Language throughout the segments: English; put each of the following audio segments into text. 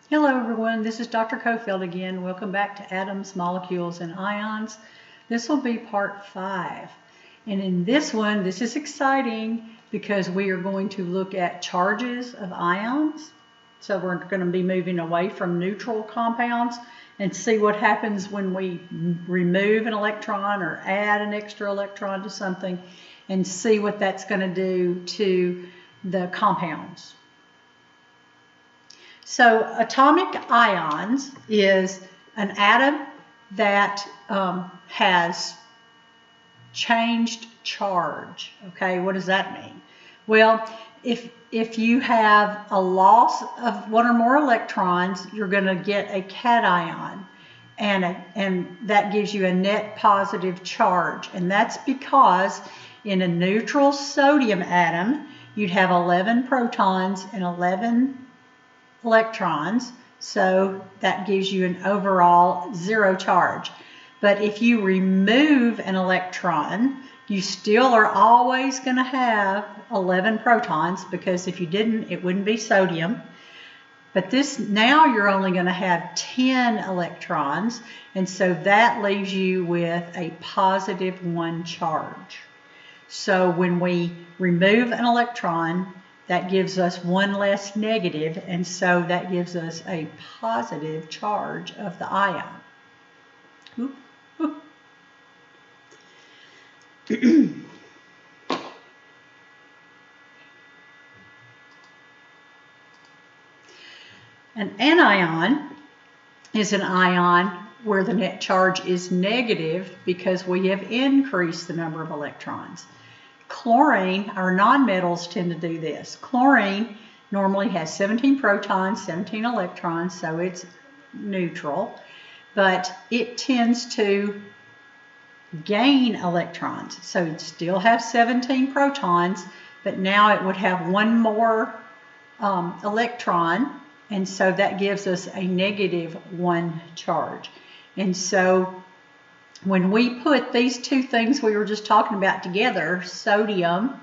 Hello everyone, this is Dr. Cofield again. Welcome back to Atoms, Molecules, and Ions. This will be part 5. And in this one, this is exciting because we are going to look at charges of ions. So we're going to be moving away from neutral compounds and see what happens when we remove an electron or add an extra electron to something and see what that's going to do to the compounds. So atomic ions is an atom that has changed charge. Okay, what does that mean? Well, if you have a loss of one or more electrons, you're going to get a cation, and that gives you a net positive charge. And that's because in a neutral sodium atom, you'd have 11 protons and 11 electrons, so that gives you an overall 0 charge. But if you remove an electron, you still are always going to have 11 protons, because if you didn't, it wouldn't be sodium. But now you're only going to have 10 electrons, and so that leaves you with a positive 1 charge. So when we remove an electron, that gives us 1 less negative, and so that gives us a positive charge of the ion. Oop, oop. An anion is an ion where the net charge is negative because we have increased the number of electrons. Chlorine, our nonmetals tend to do this. Chlorine normally has 17 protons, 17 electrons, so it's neutral, but it tends to gain electrons. So it'd still have 17 protons, but now it would have 1 more electron, and so that gives us a negative 1 charge. And so when we put these two things we were just talking about together, sodium,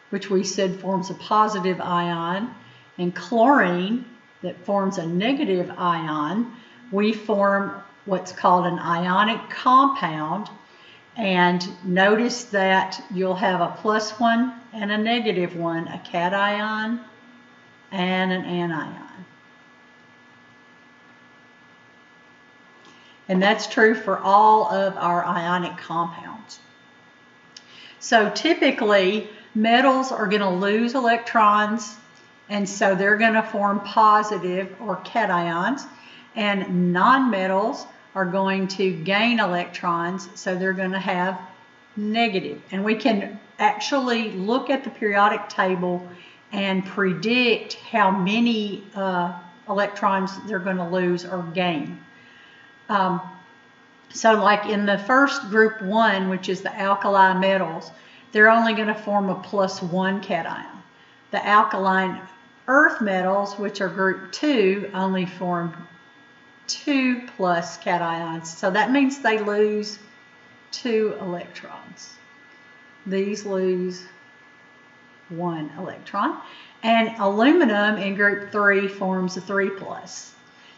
which we said forms a positive ion, and chlorine, that forms a negative ion, we form what's called an ionic compound. And notice that you'll have a +1 and a -1, a cation and an anion. And that's true for all of our ionic compounds. So typically, metals are going to lose electrons, and so they're going to form positive or cations, and nonmetals are going to gain electrons, so they're going to have negative. And we can actually look at the periodic table and predict how many electrons they're going to lose or gain. So like in the first group 1, which is the alkali metals, they're only going to form a +1 cation. The alkaline earth metals, which are group 2, only form 2+ cations. So that means they lose 2 electrons. These lose 1 electron. And aluminum in group 3 forms a 3+.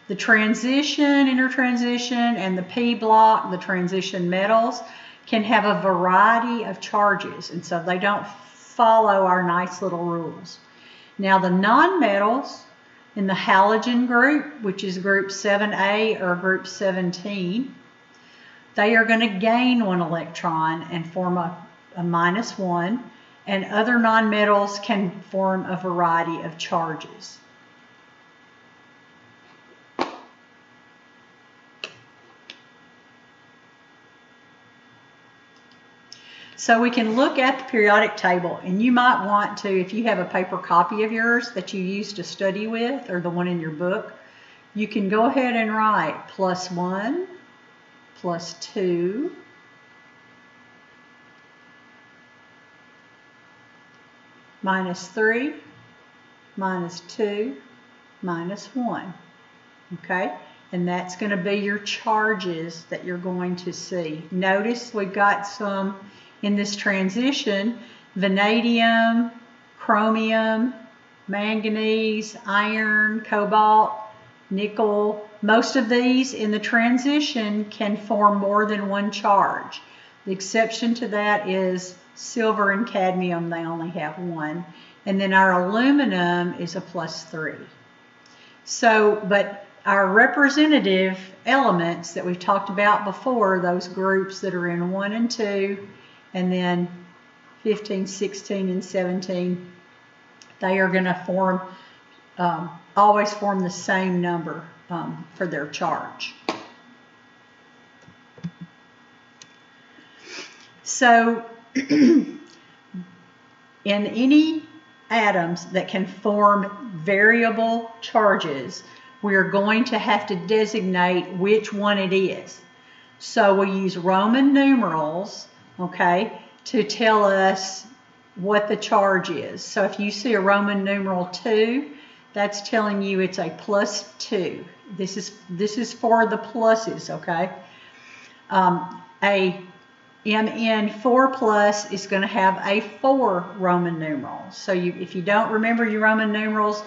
The transition, intertransition, and the P block, the transition metals, can have a variety of charges, and so they don't follow our nice little rules. Now the nonmetals in the halogen group, which is group 7A or group 17, they are going to gain 1 electron and form a -1, and other nonmetals can form a variety of charges. So we can look at the periodic table, and you might want to, if you have a paper copy of yours that you use to study with, or the one in your book, you can go ahead and write +1, +2, -3, -2, -1. Okay? And that's going to be your charges that you're going to see. Notice we've got some in this transition: vanadium, chromium, manganese, iron, cobalt, nickel. Most of these in the transition can form more than one charge. The exception to that is silver and cadmium, they only have one. And then our aluminum is a +3. So, but our representative elements that we've talked about before, those groups that are in 1 and 2, and then 15, 16, and 17, they are going to form, always form the same number for their charge. So, in any atoms that can form variable charges, we are going to have to designate which one it is. So we use Roman numerals, okay, to tell us what the charge is. So if you see a Roman numeral 2, that's telling you it's a +2. This is for the pluses, okay? A Mn4+ is going to have a 4 Roman numeral. So if you don't remember your Roman numerals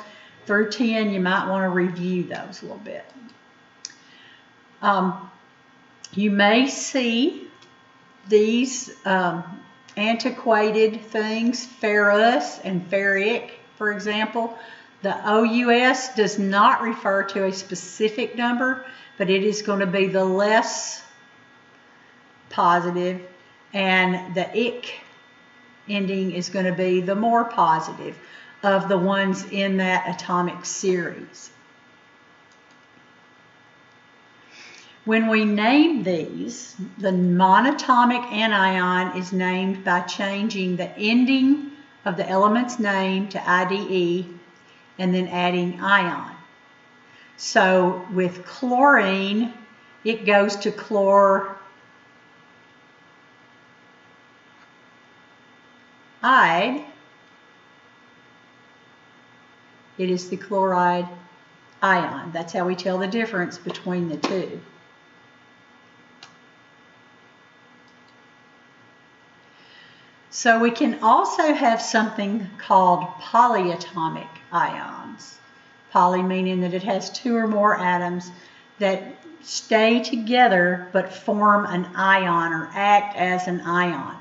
through 10, you might want to review those a little bit. You may see these antiquated things, ferrous and ferric, for example. The OUS does not refer to a specific number, but it is going to be the less positive, and the ic ending is going to be the more positive of the ones in that atomic series. When we name these, the monatomic anion is named by changing the ending of the element's name to IDE and then adding ion. So with chlorine, it goes to chloride. It is the chloride ion. That's how we tell the difference between the two. So we can also have something called polyatomic ions. Poly meaning that it has 2 or more atoms that stay together but form an ion or act as an ion.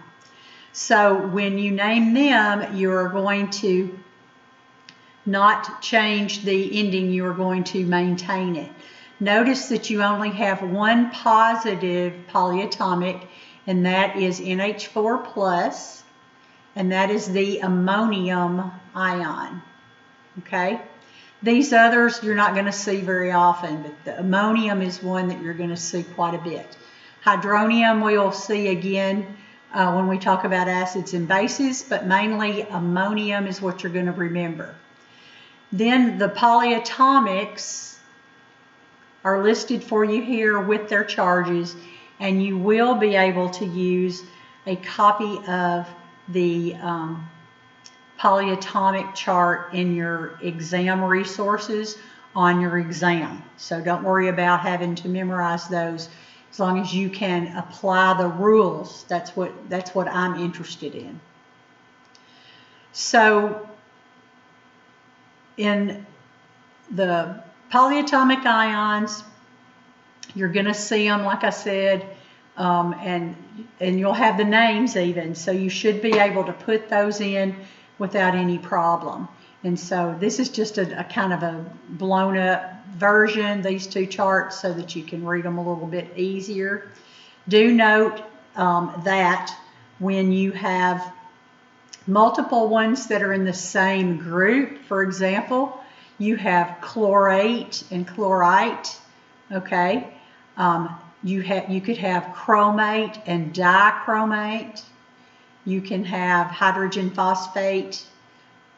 So when you name them, you're going to not change the ending, you are going to maintain it. Notice that you only have one positive polyatomic, and that is NH4+, and that is the ammonium ion. Okay? These others you're not going to see very often, but the ammonium is one that you're going to see quite a bit. Hydronium we will see again when we talk about acids and bases, but mainly ammonium is what you're going to remember. Then the polyatomics are listed for you here with their charges, and you will be able to use a copy of the polyatomic chart in your exam resources on your exam. So don't worry about having to memorize those. As long as you can apply the rules, that's what I'm interested in. So in the polyatomic ions, you're going to see them, like I said, and you'll have the names even. So you should be able to put those in without any problem. And so this is just a kind of a blown up version, these two charts, so that you can read them a little bit easier. Do note that when you have multiple ones that are in the same group, for example, you have chlorate and chlorite, okay? You could have chromate and dichromate. You can have hydrogen phosphate,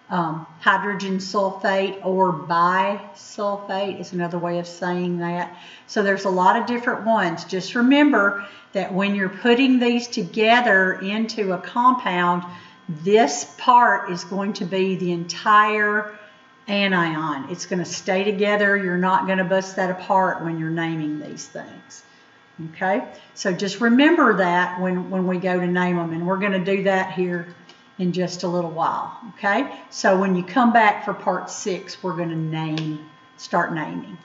hydrogen sulfate, or bisulfate is another way of saying that. So there's a lot of different ones. Just remember that when you're putting these together into a compound, this part is going to be the entire anion. It's going to stay together. You're not going to bust that apart when you're naming these things. Okay, so just remember that when we go to name them, and we're going to do that here in just a little while. Okay, so when you come back for part 6, we're going to start naming.